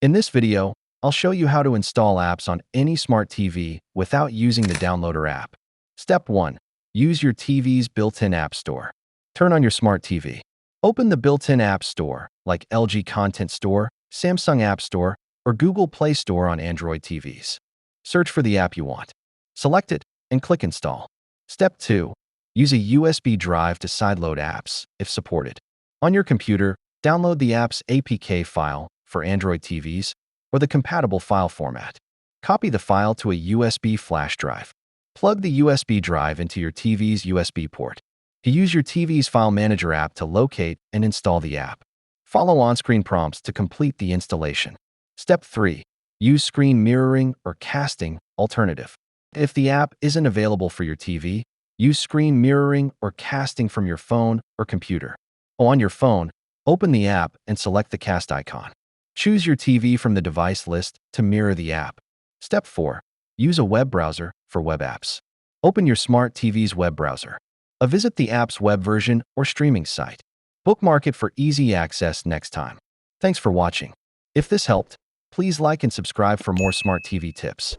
In this video, I'll show you how to install apps on any smart TV without using the Downloader app. Step 1. Use your TV's built-in app store. Turn on your smart TV. Open the built-in app store, like LG Content Store, Samsung App Store, or Google Play Store on Android TVs. Search for the app you want. Select it and click Install. Step 2. Use a USB drive to sideload apps, if supported. On your computer, download the app's APK file for Android TVs or the compatible file format. Copy the file to a USB flash drive. Plug the USB drive into your TV's USB port. Use your TV's File Manager app to locate and install the app. Follow on-screen prompts to complete the installation. Step 3. Use screen mirroring or casting alternative. If the app isn't available for your TV, use screen mirroring or casting from your phone or computer. On your phone, open the app and select the cast icon. Choose your TV from the device list to mirror the app. Step 4. Use a web browser for web apps. Open your smart TV's web browser. Visit the app's web version or streaming site. Bookmark it for easy access next time. Thanks for watching. If this helped, please like and subscribe for more smart TV tips.